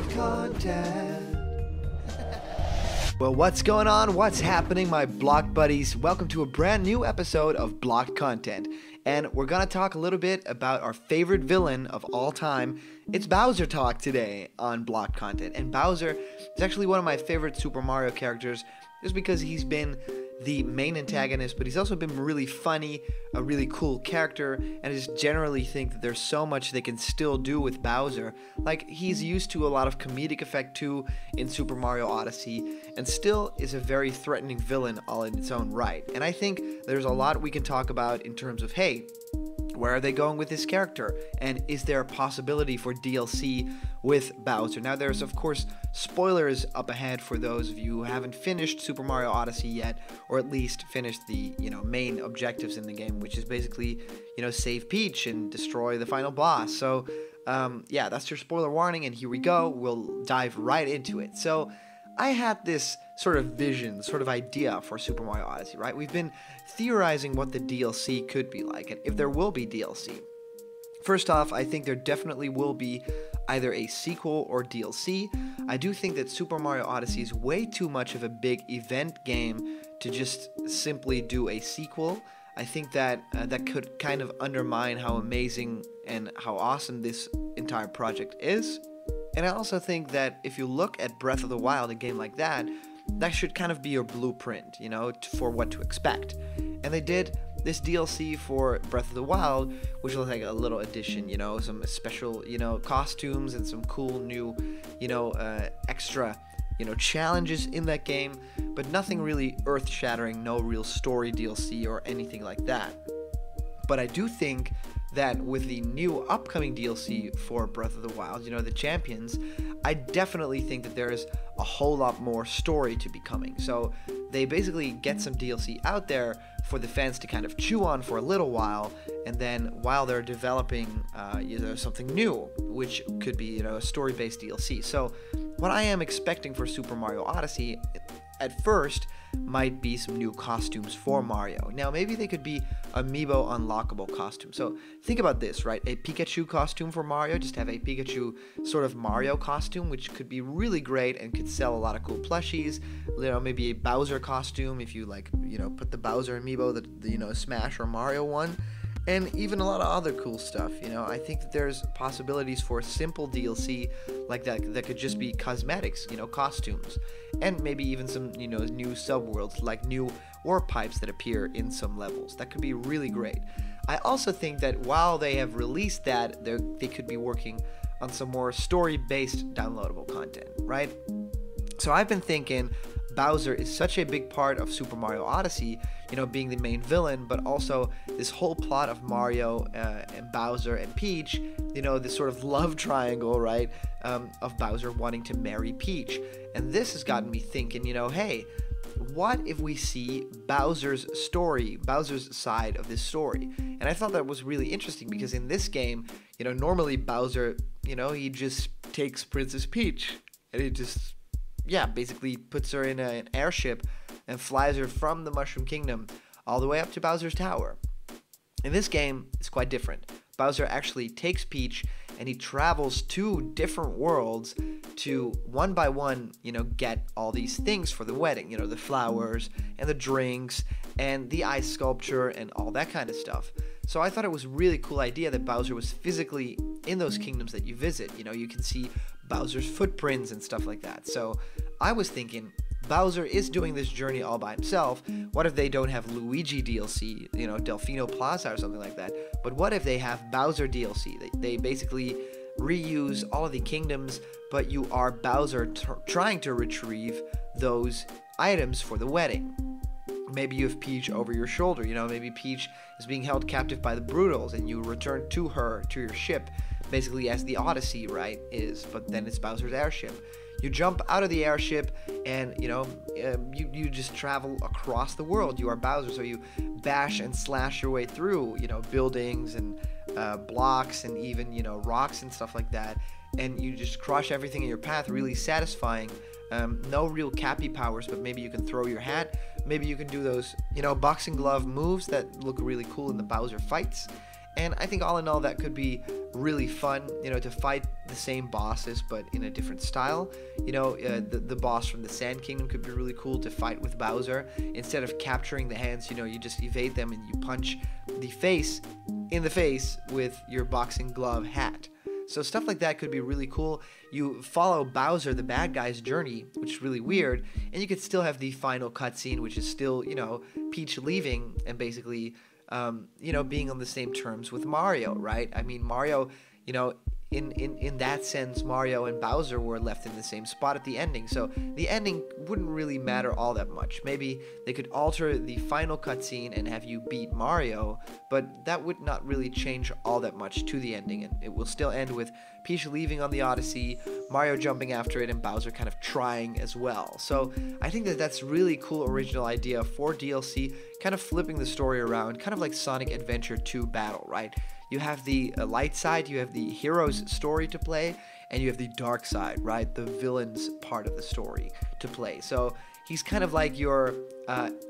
block content. Well, what's going on? What's happening, my block buddies? Welcome to a brand new episode of Blocked Content. And we're gonna talk a little bit about our favorite villain of all time. It's Bowser talk today on Blocked Content. And Bowser is actually one of my favorite Super Mario characters just because he's been the main antagonist, but he's also been really funny, a really cool character, and I just generally think that there's so much they can still do with Bowser. Like, he's used to a lot of comedic effect too in Super Mario Odyssey, and still is a very threatening villain all in its own right. And I think there's a lot we can talk about in terms of, hey, where are they going with this character? And is there a possibility for DLC with Bowser? Now, there's, of course, spoilers up ahead for those of you who haven't finished Super Mario Odyssey yet, or at least finished the, main objectives in the game, which is basically, save Peach and destroy the final boss. So, yeah, that's your spoiler warning, and here we go. We'll dive right into it. So, I had this sort of vision, sort of idea for Super Mario Odyssey, right? We've been theorizing what the DLC could be like, and if there will be DLC. First off, I think there definitely will be either a sequel or DLC. I do think that Super Mario Odyssey is way too much of a big event game to just simply do a sequel. I think that that could kind of undermine how amazing and how awesome this entire project is. And I also think that if you look at Breath of the Wild, a game like that, that should kind of be your blueprint, for what to expect. And they did this DLC for Breath of the Wild, which was like a little addition, some special, costumes and some cool new, extra, challenges in that game, but nothing really earth-shattering, no real story DLC or anything like that. But I do think that with the new upcoming DLC for Breath of the Wild, the Champions, I definitely think that there's a whole lot more story to be coming. So they basically get some DLC out there for the fans to kind of chew on for a little while, and then while they're developing, something new, which could be, a story-based DLC. So what I am expecting for Super Mario Odyssey, at first, might be some new costumes for Mario. Now, maybe they could be amiibo unlockable costumes. So think about this, right? A Pikachu costume for Mario, just have a Pikachu sort of Mario costume, which could be really great and could sell a lot of cool plushies. Maybe a Bowser costume if you put the Bowser amiibo, the Smash or Mario one. And even a lot of other cool stuff, I think that there's possibilities for simple DLC like that could just be cosmetics, costumes. And maybe even some, new subworlds, like new warp pipes that appear in some levels. That could be really great. I also think that while they have released that, they could be working on some more story-based downloadable content, right? So I've been thinking Bowser is such a big part of Super Mario Odyssey, being the main villain, but also this whole plot of Mario and Bowser and Peach, this sort of love triangle, right, of Bowser wanting to marry Peach. And this has gotten me thinking, hey, what if we see Bowser's story, Bowser's side of this story? And I thought that was really interesting because in this game, normally Bowser, he just takes Princess Peach and he just basically puts her in an airship and flies her from the Mushroom Kingdom all the way up to Bowser's Tower. In this game, it's quite different. Bowser actually takes Peach and he travels to different worlds to, one by one, get all these things for the wedding. The flowers and the drinks and the ice sculpture and all that kind of stuff. So I thought it was a really cool idea that Bowser was physically in those kingdoms that you visit. You can see Bowser's footprints and stuff like that. So I was thinking, Bowser is doing this journey all by himself. What if they don't have Luigi DLC, Delfino Plaza or something like that? But what if they have Bowser DLC? They basically reuse all of the kingdoms, but you are Bowser trying to retrieve those items for the wedding. Maybe you have Peach over your shoulder, maybe Peach is being held captive by the Brutals and you return to your ship, basically as the Odyssey, right, is, but then it's Bowser's airship. You jump out of the airship and, you just travel across the world. You are Bowser, so you bash and slash your way through, buildings and blocks and even, rocks and stuff like that. And you just crush everything in your path, really satisfying. No real cappy powers, but maybe you can throw your hat. Maybe you can do those, boxing glove moves that look really cool in the Bowser fights. And I think all in all that could be really fun, to fight the same bosses but in a different style. The boss from the Sand Kingdom could be really cool to fight with Bowser. Instead of capturing the hands, you just evade them and you punch the face in the face with your boxing glove hat. So stuff like that could be really cool. You follow Bowser, the bad guy's journey, which is really weird, and you could still have the final cutscene, which is still, Peach leaving and basically, being on the same terms with Mario, right? I mean, Mario, in that sense, Mario and Bowser were left in the same spot at the ending, so the ending wouldn't really matter all that much. Maybe they could alter the final cutscene and have you beat Mario, but that would not really change all that much to the ending, and it will still end with Peach leaving on the Odyssey, Mario jumping after it, and Bowser kind of trying as well. So I think that that's really cool original idea for DLC, kind of flipping the story around, kind of like Sonic Adventure 2 Battle, right? You have the light side, you have the hero's story to play, and you have the dark side, right? The villain's part of the story to play. So he's kind of like your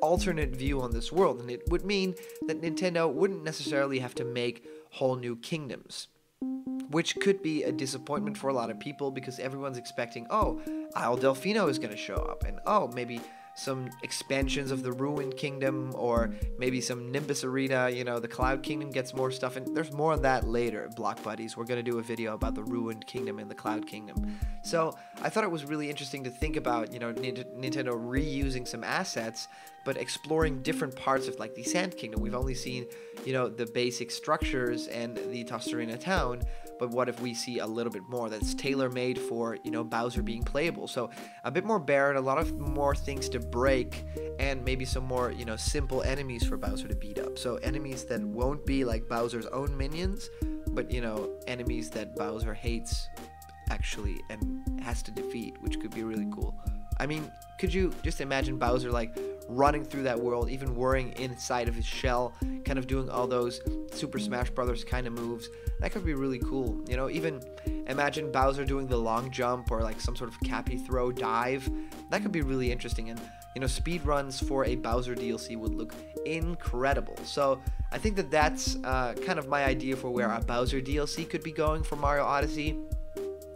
alternate view on this world, and it would mean that Nintendo wouldn't necessarily have to make whole new kingdoms, which could be a disappointment for a lot of people because everyone's expecting, oh, Isle Delfino is going to show up, and oh, maybe some expansions of the Ruined Kingdom, or maybe some Nimbus Arena, the Cloud Kingdom gets more stuff, and there's more on that later, Block Buddies. We're going to do a video about the Ruined Kingdom and the Cloud Kingdom. So I thought it was really interesting to think about, Nintendo reusing some assets, but exploring different parts of like the Sand Kingdom. We've only seen, the basic structures and the Tostarena town, but what if we see a little bit more that's tailor-made for, Bowser being playable? So a bit more barren, a lot of more things to break, and maybe some more, simple enemies for Bowser to beat up. So enemies that won't be like Bowser's own minions, but, enemies that Bowser hates actually and has to defeat, which could be really cool. I mean, could you just imagine Bowser like running through that world, even whirring inside of his shell, kind of doing all those Super Smash Brothers kind of moves? That could be really cool. Even imagine Bowser doing the long jump or like some sort of cappy throw dive. That could be really interesting. And speed runs for a Bowser DLC would look incredible. So I think that that's kind of my idea for where a Bowser DLC could be going for Mario Odyssey.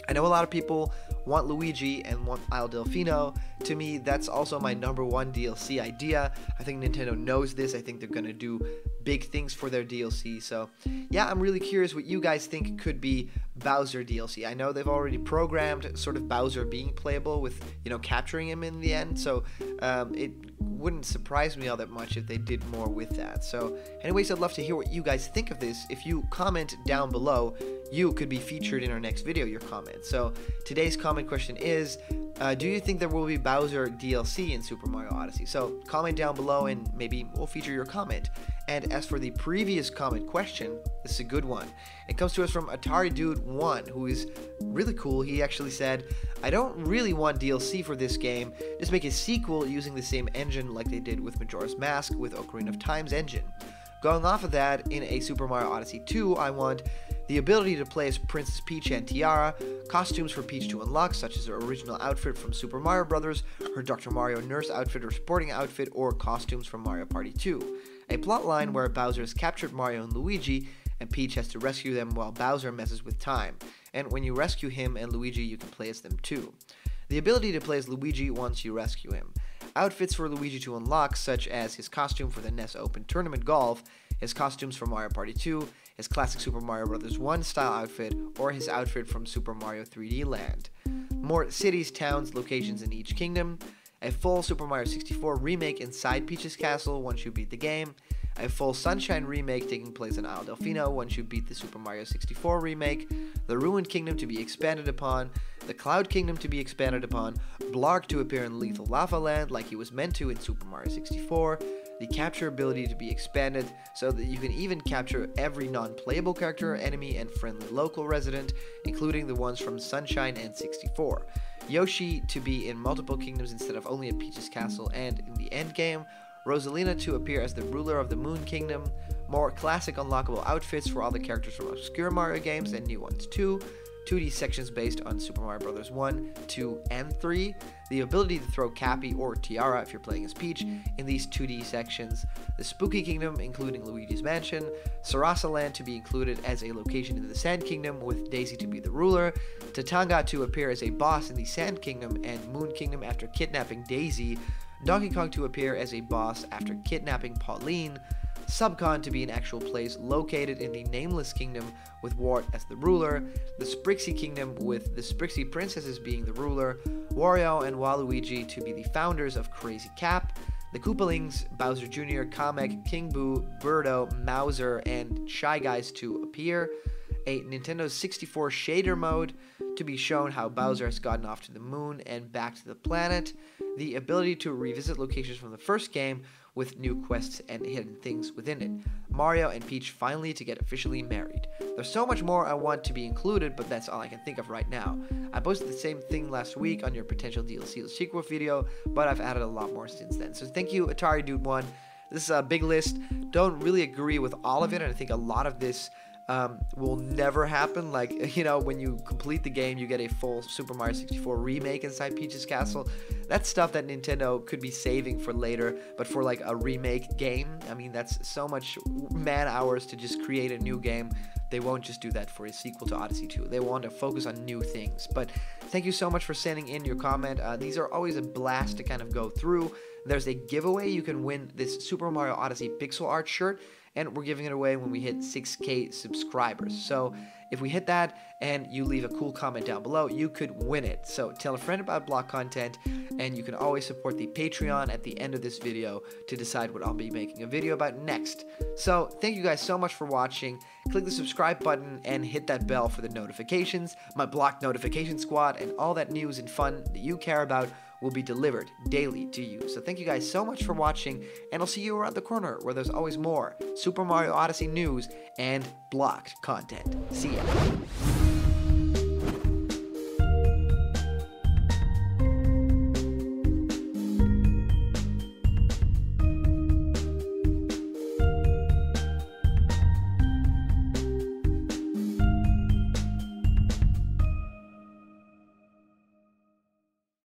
I know a lot of people want Luigi and want Isle Delfino. To me, that's also my number one DLC idea. I think Nintendo knows this. I think they're going to do big things for their DLC. So, yeah, I'm really curious what you guys think could be Bowser DLC. I know they've already programmed sort of Bowser being playable with, capturing him in the end. So, it wouldn't surprise me all that much if they did more with that. So, anyways, I'd love to hear what you guys think of this. If you comment down below, you could be featured in our next video, your comment. So today's comment question is, do you think there will be Bowser DLC in Super Mario Odyssey? So comment down below and maybe we'll feature your comment. And as for the previous comment question, this is a good one. It comes to us from Atari Dude 1, who is really cool. He actually said, I don't really want DLC for this game, just make a sequel using the same engine like they did with Majora's Mask with Ocarina of Time's engine. Going off of that, in a Super Mario Odyssey 2, I want the ability to play as Princess Peach and Tiara, costumes for Peach to unlock, such as her original outfit from Super Mario Bros., her Dr. Mario nurse outfit or sporting outfit, or costumes from Mario Party 2. A plotline where Bowser has captured Mario and Luigi, and Peach has to rescue them while Bowser messes with time. And when you rescue him and Luigi, you can play as them too. The ability to play as Luigi once you rescue him. Outfits for Luigi to unlock, such as his costume for the NES Open Tournament Golf, his costumes from Mario Party 2, his classic Super Mario Bros. 1 style outfit, or his outfit from Super Mario 3D Land. More cities, towns, locations in each kingdom. A full Super Mario 64 remake inside Peach's castle once you beat the game. A full Sunshine remake taking place in Isle Delfino once you beat the Super Mario 64 remake. The Ruined Kingdom to be expanded upon. The Cloud Kingdom to be expanded upon. Blarg to appear in Lethal Lava Land like he was meant to in Super Mario 64. The capture ability to be expanded so that you can even capture every non-playable character, enemy, and friendly local resident, including the ones from Sunshine and 64. Yoshi to be in multiple kingdoms instead of only at Peach's castle and in the endgame. Rosalina to appear as the ruler of the Moon Kingdom. More classic unlockable outfits for all the characters from obscure Mario games and new ones too. 2D sections based on Super Mario Bros. 1, 2, and 3, the ability to throw Cappy or Tiara if you're playing as Peach in these 2D sections, the Spooky Kingdom including Luigi's Mansion, Sarasa Land to be included as a location in the Sand Kingdom with Daisy to be the ruler, Tatanga to appear as a boss in the Sand Kingdom and Moon Kingdom after kidnapping Daisy, Donkey Kong to appear as a boss after kidnapping Pauline, Subcon to be an actual place located in the Nameless Kingdom with Wart as the ruler, the Sprixie Kingdom with the Sprixie Princesses being the ruler, Wario and Waluigi to be the founders of Crazy Cap, the Koopalings, Bowser Jr., Kamek, King Boo, Birdo, Mouser, and Shy Guys to appear, a Nintendo 64 shader mode to be shown how Bowser has gotten off to the moon and back to the planet, the ability to revisit locations from the first game with new quests and hidden things within it, Mario and Peach finally to get officially married. There's so much more I want to be included, but that's all I can think of right now. I posted the same thing last week on your potential DLC or sequel video, but I've added a lot more since then. So thank you, Atari Dude 1. This is a big list. Don't really agree with all of it, and I think a lot of this will never happen. Like, you know, when you complete the game, you get a full Super Mario 64 remake inside Peach's Castle. That's stuff that Nintendo could be saving for later, but for like a remake game, I mean, that's so much man hours to just create a new game. They won't just do that for a sequel to Odyssey 2. They want to focus on new things. But thank you so much for sending in your comment. These are always a blast to kind of go through. There's a giveaway. You can win this Super Mario Odyssey pixel art shirt, and we're giving it away when we hit 6K subscribers. So if we hit that and you leave a cool comment down below, you could win it. So tell a friend about Block Content, and you can always support the Patreon at the end of this video to decide what I'll be making a video about next. So thank you guys so much for watching. Click the subscribe button and hit that bell for the notifications. My Block Notification Squad and all that news and fun that you care about will be delivered daily to you. So thank you guys so much for watching, and I'll see you around the corner where there's always more Super Mario Odyssey news and blocked content. See ya.